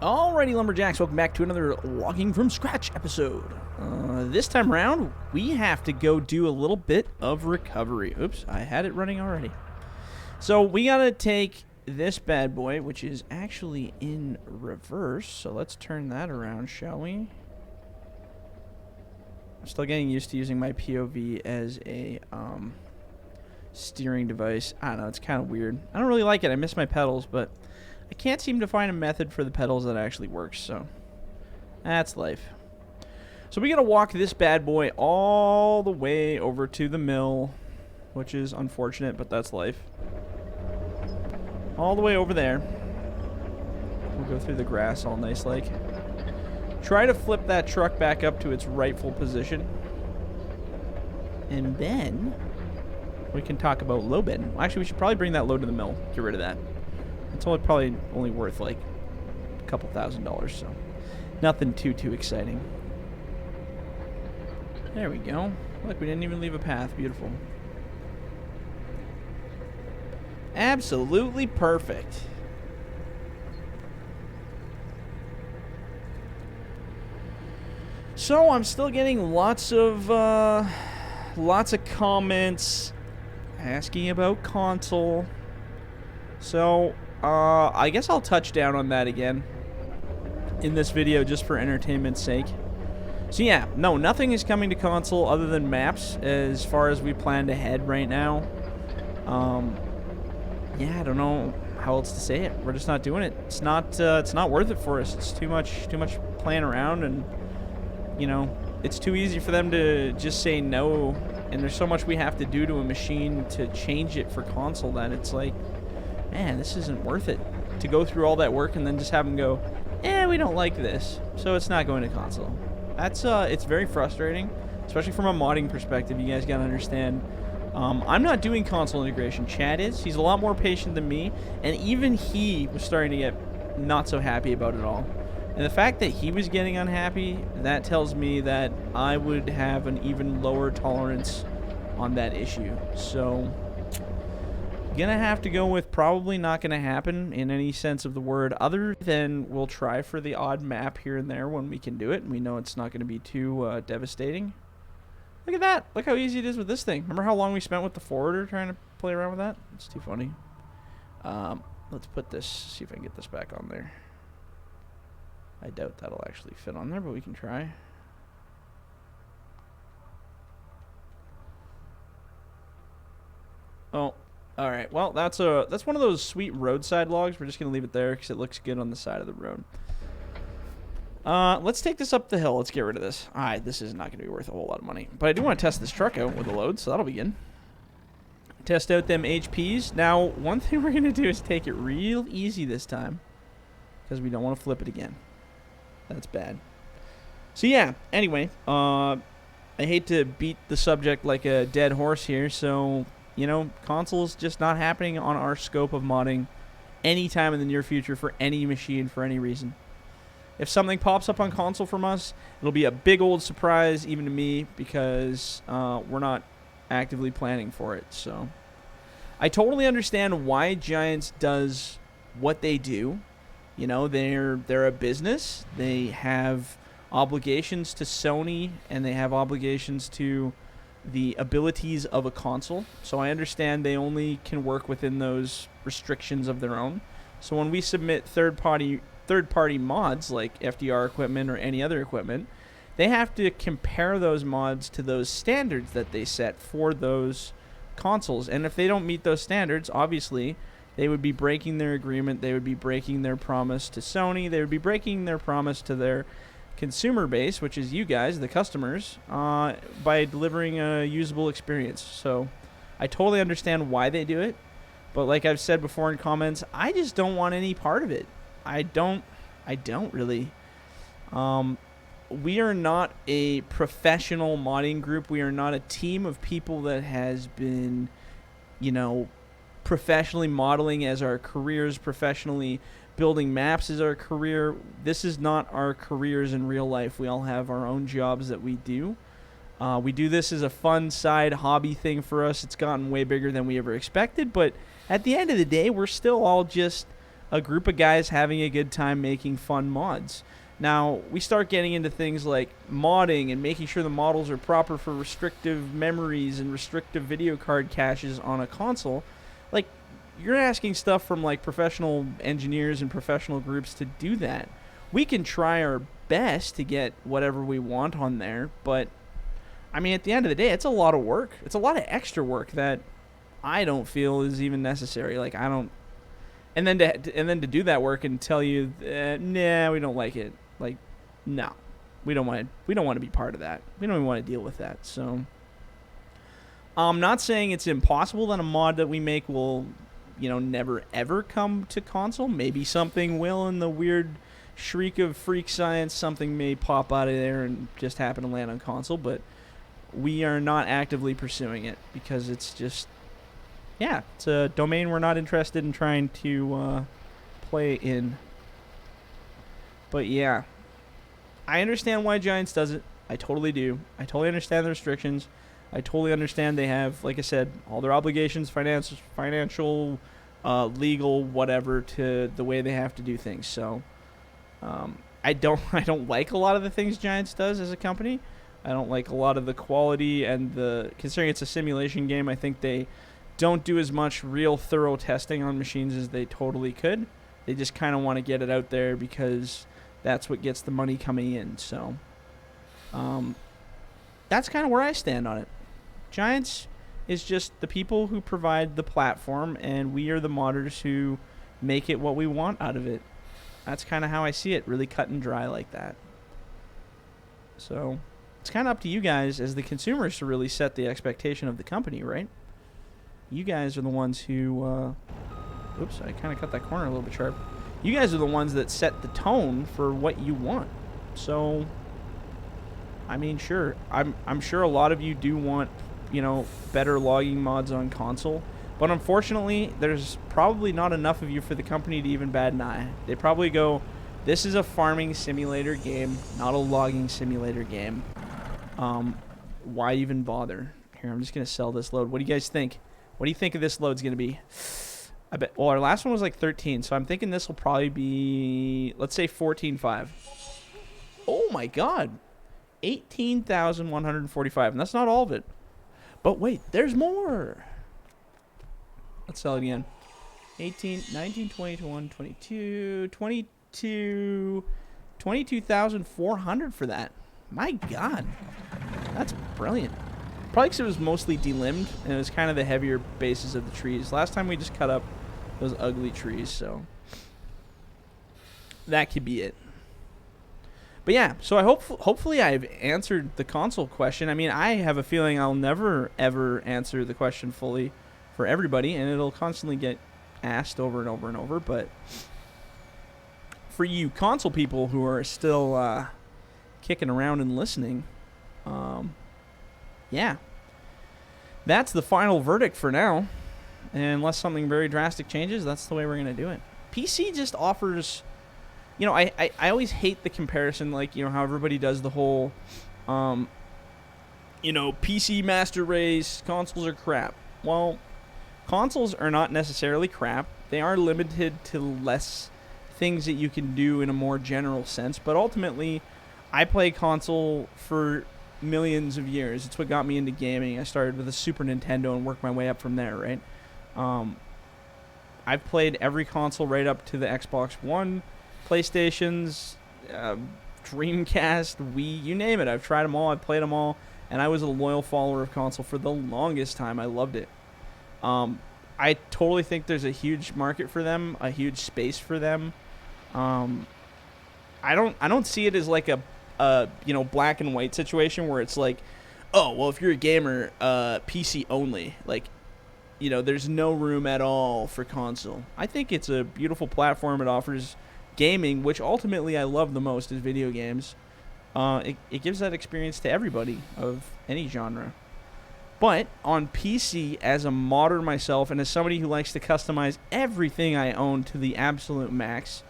Alrighty, Lumberjacks, welcome back to another Logging from Scratch episode. This time around, we have to go do a little bit of recovery. Oops, I had it running already. So we gotta take this bad boy, which is actually in reverse. So let's turn that around, shall we? I'm still getting used to using my POV as a steering device. I don't know, it's kind of weird. I don't really like it. I miss my pedals, but I can't seem to find a method for the pedals that actually works, so that's life. So we gotta walk this bad boy all the way over to the mill, which is unfortunate, but that's life. All the way over there. We'll go through the grass all nice like. Try to flip that truck back up to its rightful position. And then we can talk about low bedding. Well, actually, we should probably bring that load to the mill. Get rid of that. It's probably only worth like a couple $1,000, so nothing too exciting. There we go. Look, we didn't even leave a path. Beautiful. Absolutely perfect. So I'm still getting lots of comments asking about console. So I guess I'll touch down on that again in this video just for entertainment's sake. So yeah, no, nothing is coming to console other than maps as far as we planned ahead right now. Yeah, I don't know how else to say it. We're just not doing it. It's not worth it for us. It's too much playing around, and you know, it's too easy for them to just say no, and there's so much we have to do to a machine to change it for console that it's like, man, this isn't worth it to go through all that work and then just have them go, we don't like this, so it's not going to console. That's it's very frustrating, especially from a modding perspective. You guys gotta understand, I'm not doing console integration. Chad is. He's a lot more patient than me, and even he was starting to get not so happy about it all. And the fact that he was getting unhappy, that tells me that I would have an even lower tolerance on that issue. So gonna have to go with probably not gonna happen in any sense of the word, other than we'll try for the odd map here and there when we can do it, and we know it's not gonna be too devastating. Look at that. Look how easy it is with this thing. Remember how long we spent with the forwarder trying to play around with that? It's too funny. Let's put this, see if I can get this back on there. I doubt that'll actually fit on there, but we can try. Oh. All right, well, that's one of those sweet roadside logs. We're just going to leave it there because it looks good on the side of the road. Let's take this up the hill. Let's get rid of this. All right, this is not going to be worth a whole lot of money. But I do want to test this truck out with a load, so that'll be good. Test out them HPs. Now, one thing we're going to do is take it real easy this time because we don't want to flip it again. That's bad. So, yeah, anyway, I hate to beat the subject like a dead horse here, so you know, console's just not happening on our scope of modding anytime in the near future for any machine for any reason. If something pops up on console from us, it'll be a big old surprise even to me because we're not actively planning for it. So I totally understand why Giants does what they do. You know, they're a business. They have obligations to Sony, and they have obligations to the abilities of a console. So I understand they only can work within those restrictions of their own. So when we submit third-party mods like FDR equipment or any other equipment, they have to compare those mods to those standards that they set for those consoles. And if they don't meet those standards, obviously they would be breaking their agreement, they would be breaking their promise to Sony, they would be breaking their promise to their consumer base, which is you guys, the customers, by delivering a usable experience. So I totally understand why they do it, but like I've said before in comments, I just don't want any part of it. I don't really. We are not a professional modding group. We are not a team of people that has been, you know, professionally modeling as our careers, professionally building maps is our career. This is not our careers in real life. We all have our own jobs that we do. We do this as a fun side hobby thing for us. It's gotten way bigger than we ever expected, but at the end of the day, we're still all just a group of guys having a good time making fun mods. Now, we start getting into things like modding and making sure the models are proper for restrictive memories and restrictive video card caches on a console. Like, you're asking stuff from, like, professional engineers and professional groups to do that. We can try our best to get whatever we want on there, but, I mean, at the end of the day, it's a lot of work. It's a lot of extra work that I don't feel is even necessary. Like, I don't... And then to do that work and tell you, nah, we don't like it. Like, no, we don't want to be part of that. We don't even want to deal with that. So, I'm not saying it's impossible that a mod that we make will, never ever come to console. Maybe something will in the weird shriek of freak science. Something may pop out of there and just happen to land on console. But we are not actively pursuing it because it's just, yeah, it's a domain we're not interested in trying to play in. But yeah, I understand why Giants does it. I totally do. I totally understand the restrictions. I totally understand they have, like I said, all their obligations, financial, legal, whatever, to the way they have to do things. So, I don't like a lot of the things Giants does as a company. I don't like a lot of the quality and considering it's a simulation game, I think they don't do as much real thorough testing on machines as they totally could. They just kind of want to get it out there because that's what gets the money coming in. So, that's kind of where I stand on it. Giants is just the people who provide the platform, and we are the modders who make it what we want out of it. That's kind of how I see it, really cut and dry like that. So, it's kind of up to you guys as the consumers to really set the expectation of the company, right? You guys are the ones who... oops, I kind of cut that corner a little bit sharp. You guys are the ones that set the tone for what you want. So, I mean, sure. I'm sure a lot of you do want, better logging mods on console. But unfortunately, there's probably not enough of you for the company to even bat an eye. They probably go, this is a farming simulator game, not a logging simulator game. Why even bother? Here, I'm just going to sell this load. What do you guys think? What do you think of this load's going to be? I bet. Well, our last one was like 13, so I'm thinking this will probably be, let's say 14.5. Oh my God, 18,145, and that's not all of it. But wait, there's more. Let's sell it again. 18, 19, 20, 21, 22, 22, 22,400 for that. My God, that's brilliant. Probably because it was mostly delimbed, and it was kind of the heavier bases of the trees. Last time we just cut up those ugly trees, so that could be it. But yeah, so hopefully I've answered the console question. I mean, I have a feeling I'll never, ever answer the question fully for everybody, and it'll constantly get asked over and over and over. But for you console people who are still kicking around and listening, yeah, that's the final verdict for now. And unless something very drastic changes, that's the way we're going to do it. PC just offers, I always hate the comparison, like, how everybody does the whole, PC master race, consoles are crap. Well, consoles are not necessarily crap. They are limited to less things that you can do in a more general sense. But ultimately, I play console for millions of years. It's what got me into gaming. I started with a Super Nintendo and worked my way up from there, right? I've played every console right up to the Xbox One, PlayStations, Dreamcast, Wii, you name it. I've tried them all. I've played them all, and I was a loyal follower of console for the longest time. I loved it. I totally think there's a huge market for them, a huge space for them. I don't see it as like a black and white situation where it's like, oh, well, if you're a gamer, PC only. Like, there's no room at all for console. I think it's a beautiful platform. It offers gaming, which ultimately I love the most is video games. It gives that experience to everybody of any genre. But on PC, as a modder myself, and as somebody who likes to customize everything I own to the absolute max,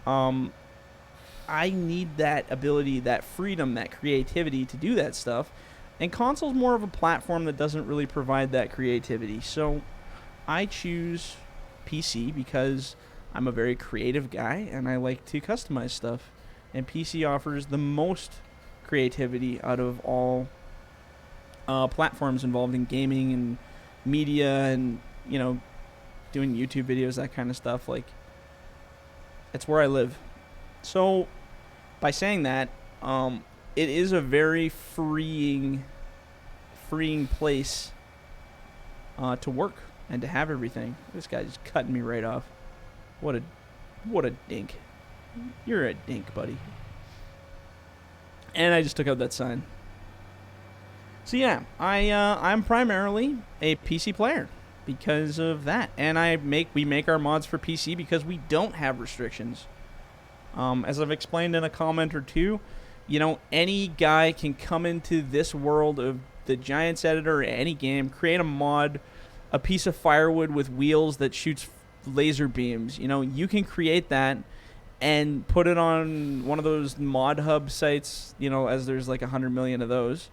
I need that ability, that freedom, that creativity to do that stuff. And console's more of a platform that doesn't really provide that creativity. So I choose PC because I'm a very creative guy, and I like to customize stuff. And PC offers the most creativity out of all platforms involved in gaming and media and, you know, doing YouTube videos, that kind of stuff. Like, it's where I live. So, by saying that, it is a very freeing place to work and to have everything. This guy's cutting me right off. What a dink. You're a dink, buddy. And I just took out that sign. So yeah, I'm primarily a PC player because of that, and we make our mods for PC because we don't have restrictions. As I've explained in a comment or two, you know, any guy can come into this world of the Giants editor or any game, create a mod, a piece of firewood with wheels that shoots laser beams. You know, you can create that and put it on one of those mod hub sites, you know, as there's like 100 million of those.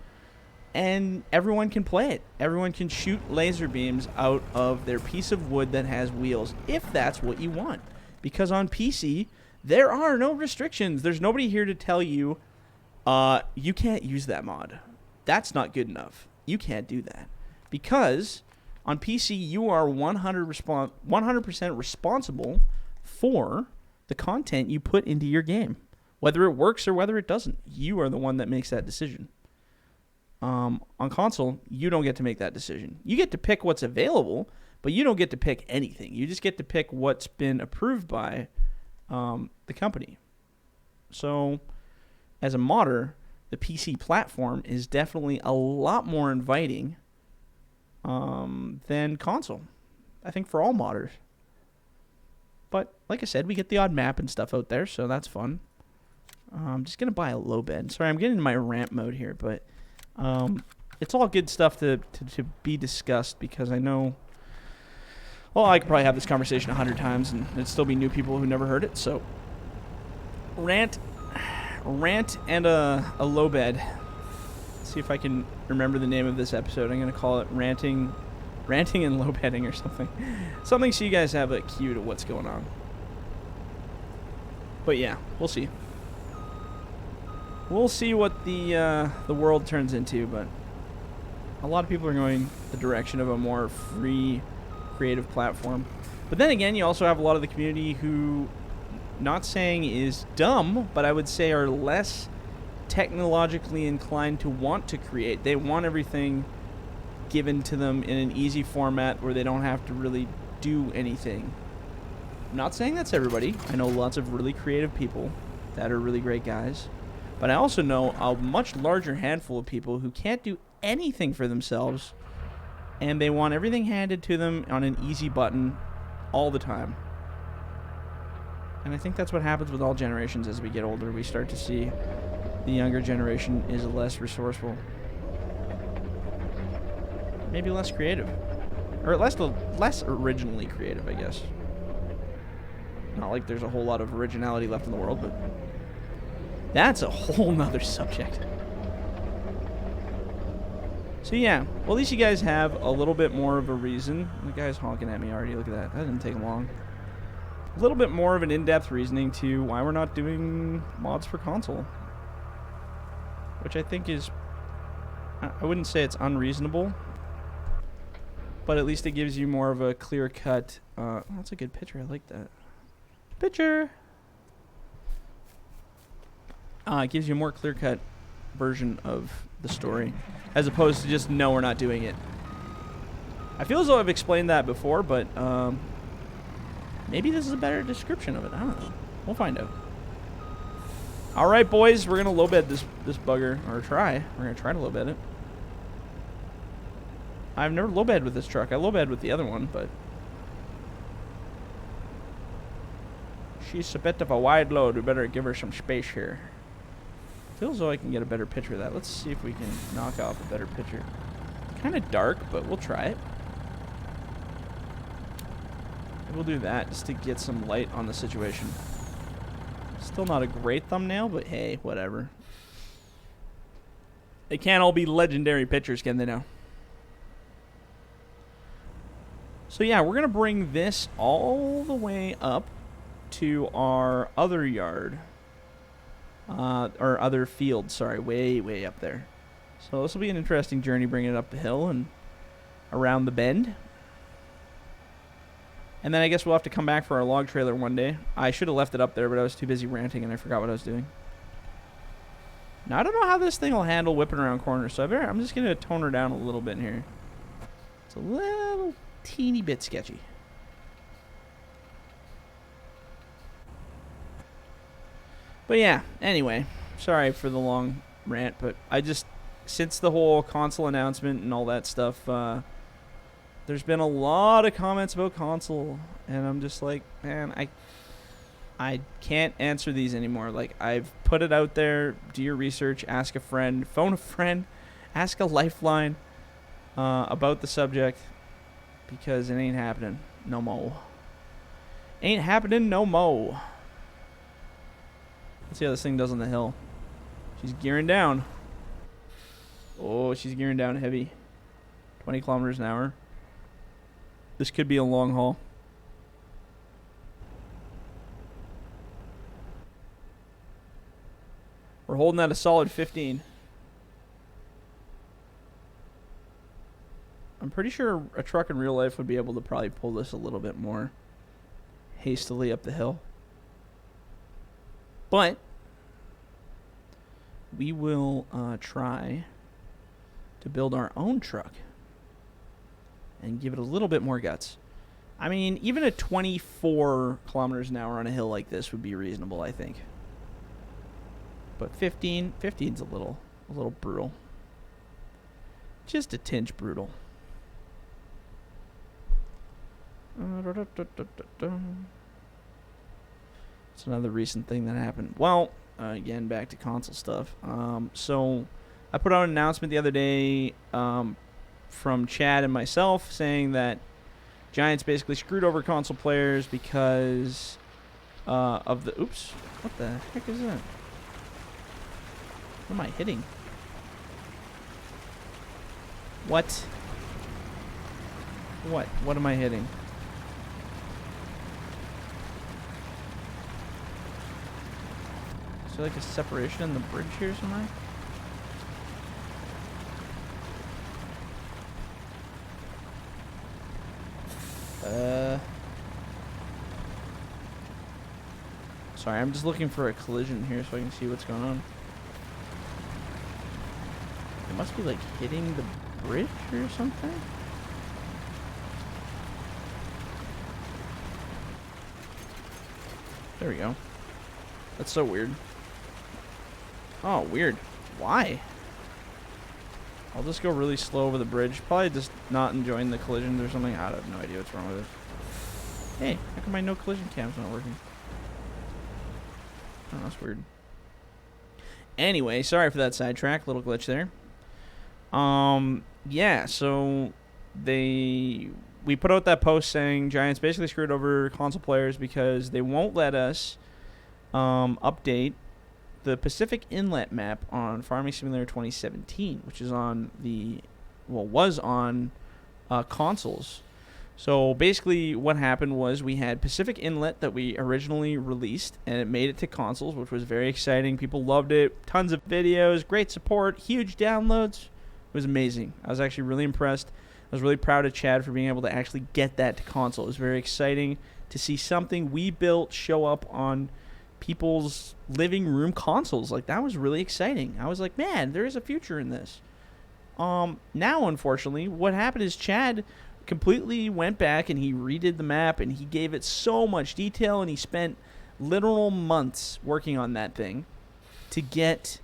And everyone can play it. Everyone can shoot laser beams out of their piece of wood that has wheels, if that's what you want. Because on PC, there are no restrictions. There's nobody here to tell you, you can't use that mod. That's not good enough. You can't do that. Because on PC, you are 100% responsible for the content you put into your game. Whether it works or whether it doesn't. You are the one that makes that decision. On console, you don't get to make that decision. You get to pick what's available, but you don't get to pick anything. You just get to pick what's been approved by the company. So, as a modder, the PC platform is definitely a lot more inviting than console. I think for all modders. But, like I said, we get the odd map and stuff out there, so that's fun. I'm just going to buy a low bed. Sorry, I'm getting into my rant mode here, but it's all good stuff to be discussed because I know, well, I could probably have this conversation 100 times and there'd still be new people who never heard it. So, rant and a low bed. Let's see if I can remember the name of this episode. I'm going to call it Ranting and Low Bedding or something. Something so you guys have a cue to what's going on. But yeah, we'll see. We'll see what the world turns into, but a lot of people are going the direction of a more free, creative platform. But then again, you also have a lot of the community who, not saying is dumb, but I would say are less technologically inclined to want to create. They want everything given to them in an easy format where they don't have to really do anything. I'm not saying that's everybody. I know lots of really creative people that are really great guys. But I also know a much larger handful of people who can't do anything for themselves, and they want everything handed to them on an easy button all the time. And I think that's what happens with all generations as we get older. We start to see the younger generation is less resourceful. Maybe less creative. Or less originally creative, I guess. Not like there's a whole lot of originality left in the world, but that's a whole nother subject. So yeah, well, at least you guys have a little bit more of a reason. The guy's honking at me already. Look at that. That didn't take long. A little bit more of an in-depth reasoning to why we're not doing mods for console. Which I think is, I wouldn't say it's unreasonable, but at least it gives you more of a clear-cut, that's a good picture. I like that. Picture! It gives you a more clear-cut version of the story, as opposed to just, no, we're not doing it. I feel as though I've explained that before, but maybe this is a better description of it. I don't know. We'll find out. All right, boys, we're going to low-bed this bugger, or try. We're going to try to low-bed it. I've never low-bed with this truck. I low-bed with the other one, but she's a bit of a wide load. We better give her some space here. Feels as though I can get a better picture of that. Let's see if we can knock off a better picture. Kind of dark, but we'll try it. We'll do that just to get some light on the situation. Still not a great thumbnail, but hey, whatever. They can't all be legendary pictures, can they now? So yeah, we're going to bring this all the way up to our other yard. Or other field, sorry, way up there. So this will be an interesting journey bringing it up the hill and around the bend. And then I guess we'll have to come back for our log trailer one day. I should have left it up there, but I was too busy ranting and I forgot what I was doing. Now, I don't know how this thing will handle whipping around corners, so I'm just going to tone her down a little bit here. It's a little teeny bit sketchy. But yeah, anyway, sorry for the long rant, but I just, since the whole console announcement and all that stuff, there's been a lot of comments about console, and I'm just like, man, I can't answer these anymore. Like, I've put it out there, do your research, ask a friend, phone a friend, ask a lifeline about the subject, because it ain't happening no mo. Ain't happening no mo. Let's see how this thing does on the hill. She's gearing down. Oh, she's gearing down heavy. 20 kilometers an hour. This could be a long haul. We're holding at a solid 15. I'm pretty sure a truck in real life would be able to probably pull this a little bit more hastily up the hill. But we will try to build our own truck and give it a little bit more guts. I mean, even at 24 kilometers an hour on a hill like this would be reasonable, I think. But 15's a little brutal. Just a tinge brutal. It's another recent thing that happened. Well, again, back to console stuff. So I put out an announcement the other day from Chad and myself saying that Giants basically screwed over console players because of the... Oops. What the heck is that? What am I hitting? What? What am I hitting? Is there like a separation in the bridge here somewhere? Sorry, I'm just looking for a collision here so I can see what's going on. It must be like hitting the bridge or something. There we go. That's so weird. Oh, weird. Why? I'll just go really slow over the bridge. Probably just not enjoying the collisions or something. I have no idea what's wrong with it. Hey, how come my no collision cam's not working? Oh, that's weird. Anyway, sorry for that sidetrack. Little glitch there. Yeah, so we put out that post saying Giants basically screwed over console players because they won't let us update the Pacific Inlet map on Farming Simulator 2017, which is on was on consoles. So basically what happened was we had Pacific Inlet that we originally released, and it made it to consoles, which was very exciting. People loved it. Tons of videos, great support, huge downloads. It was amazing. I was actually really impressed. I was really proud of Chad for being able to actually get that to console. It was very exciting to see something we built show up on people's living room consoles. Like, that was really exciting. I was like, man, there is a future in this. Now, unfortunately, what happened is Chad completely went back and he redid the map and he gave it so much detail and he spent literal months working on that thing to get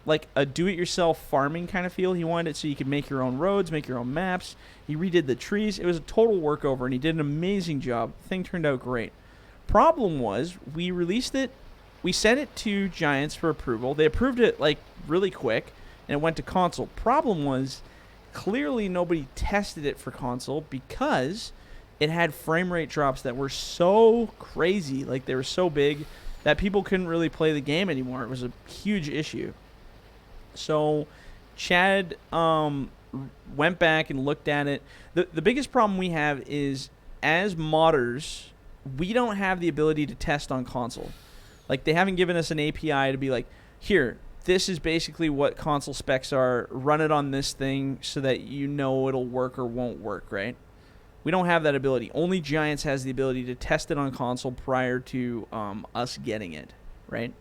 like a do-it-yourself farming kind of feel. He wanted it so you could make your own roads, make your own maps. He redid the trees. It was a total workover and he did an amazing job. The thing turned out great. Problem was, we released it, we sent it to Giants for approval. They approved it like really quick and it went to console. Problem was, clearly nobody tested it for console because it had frame rate drops that were so crazy, like they were so big that people couldn't really play the game anymore. It was a huge issue. So Chad went back and looked at it. The biggest problem we have is, as modders, we don't have the ability to test on console. Like, they haven't given us an API to be like, here, this is basically what console specs are. Run it on this thing so that you know it'll work or won't work, right? We don't have that ability. Only Giants has the ability to test it on console prior to us getting it, right?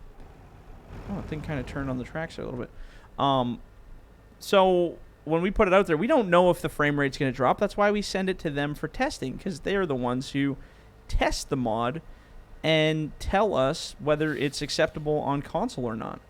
Oh, the thing kind of turned on the tracks there a little bit. So when we put it out there, we don't know if the frame rate's going to drop. That's why we send it to them for testing, because they are the ones who test the mod and tell us whether it's acceptable on console or not.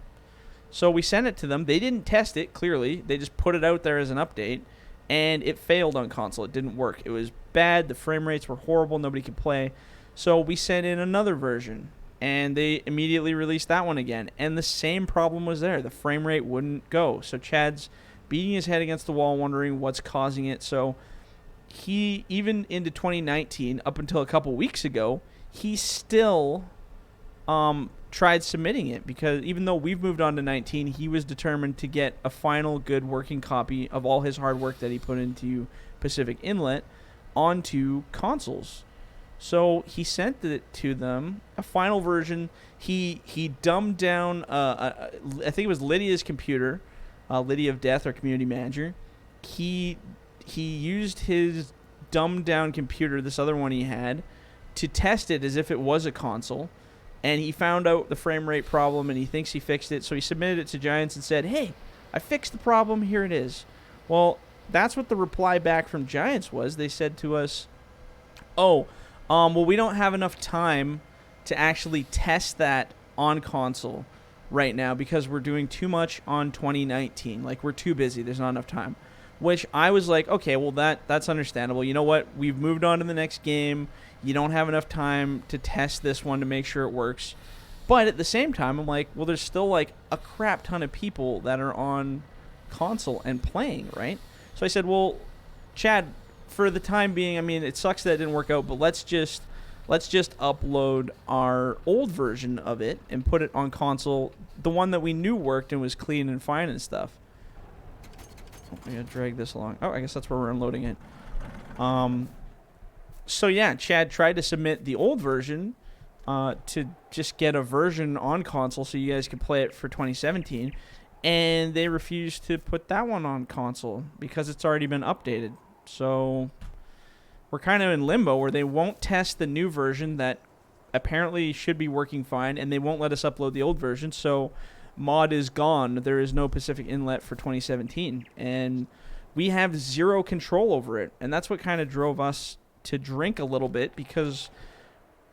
So we sent it to them. They didn't test it, clearly. They just put it out there as an update, and it failed on console. It didn't work. It was bad. The frame rates were horrible. Nobody could play. So we sent in another version, and they immediately released that one again. And the same problem was there. The frame rate wouldn't go. So Chad's beating his head against the wall, wondering what's causing it. So he, even into 2019, up until a couple weeks ago, he still tried submitting it, because even though we've moved on to 19, he was determined to get a final good working copy of all his hard work that he put into Pacific Inlet onto consoles. So he sent it to them, a final version. He dumbed down, I think it was Lydia's computer, Lydia of Death, our community manager. He used his dumbed down computer, this other one he had, to test it as if it was a console, and he found out the frame rate problem, and he thinks he fixed it, so he submitted it to Giants and said, hey, I fixed the problem, here it is. Well, that's what the reply back from Giants was. They said to us, well, we don't have enough time to actually test that on console right now because we're doing too much on 2019. Like, we're too busy. There's not enough time. Which I was like, okay, well, that's understandable. You know what? We've moved on to the next game. You don't have enough time to test this one to make sure it works. But at the same time, I'm like, well, there's still like a crap ton of people that are on console and playing, right? So I said, well, Chad, for the time being, I mean, it sucks that it didn't work out, but let's just upload our old version of it and put it on console, the one that we knew worked and was clean and fine and stuff. Oh, I gotta drag this along. Oh, I guess that's where we're unloading it. So yeah, Chad tried to submit the old version to just get a version on console so you guys could play it for 2017, and they refused to put that one on console because it's already been updated. So we're kind of in limbo where they won't test the new version that apparently should be working fine, and they won't let us upload the old version. So mod is gone. There is no Pacific Inlet for 2017, and we have zero control over it. And that's what kind of drove us to drink a little bit, because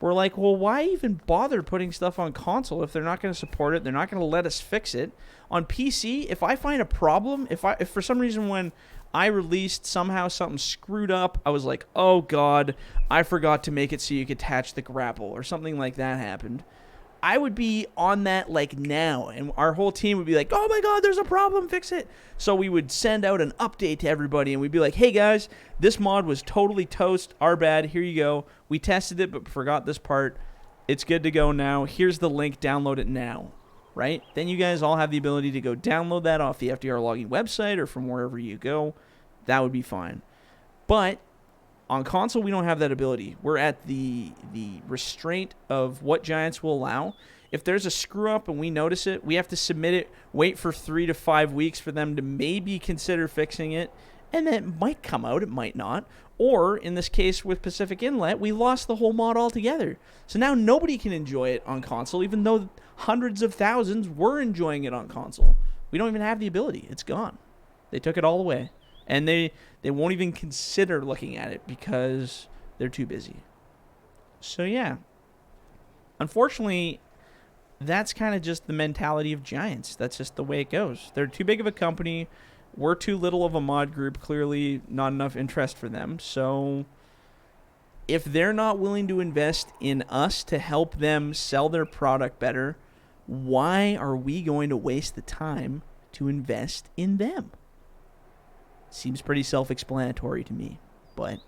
we're like, well, why even bother putting stuff on console if they're not going to support it? They're not going to let us fix it. On PC, if I find a problem, if for some reason when I released somehow something screwed up, I was like, oh god, I forgot to make it so you could attach the grapple, or something like that happened, I would be on that like now, and our whole team would be like, oh my god, there's a problem, fix it. So we would send out an update to everybody, and we'd be like, hey guys, this mod was totally toast, our bad, here you go. We tested it but forgot this part. It's good to go now. Here's the link, download it now, right? Then you guys all have the ability to go download that off the FDR Logging website or from wherever you go. That would be fine. But on console, we don't have that ability. We're at the restraint of what Giants will allow. If there's a screw-up and we notice it, we have to submit it, wait for 3 to 5 weeks for them to maybe consider fixing it, and then it might come out, it might not. Or, in this case with Pacific Inlet, we lost the whole mod altogether. So now nobody can enjoy it on console, even though hundreds of thousands were enjoying it on console. We don't even have the ability. It's gone. They took it all away. And they won't even consider looking at it because they're too busy. So, yeah. Unfortunately, that's kind of just the mentality of Giants. That's just the way it goes. They're too big of a company. We're too little of a mod group. Clearly not enough interest for them. So, if they're not willing to invest in us to help them sell their product better, why are we going to waste the time to invest in them? Seems pretty self-explanatory to me, but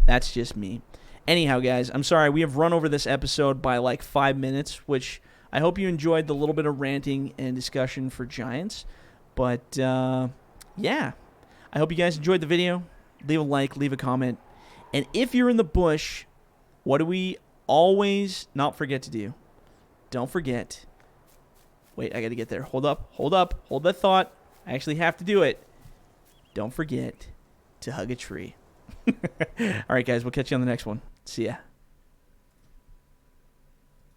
that's just me. Anyhow, guys, I'm sorry. We have run over this episode by like 5 minutes, which I hope you enjoyed the little bit of ranting and discussion for Giants. But, yeah, I hope you guys enjoyed the video. Leave a like, leave a comment. And if you're in the bush, what do we always not forget to do, don't forget. Wait, I got to get there. Hold up. Hold that thought. I actually have to do it. Don't forget to hug a tree. All right, guys, we'll catch you on the next one. See ya.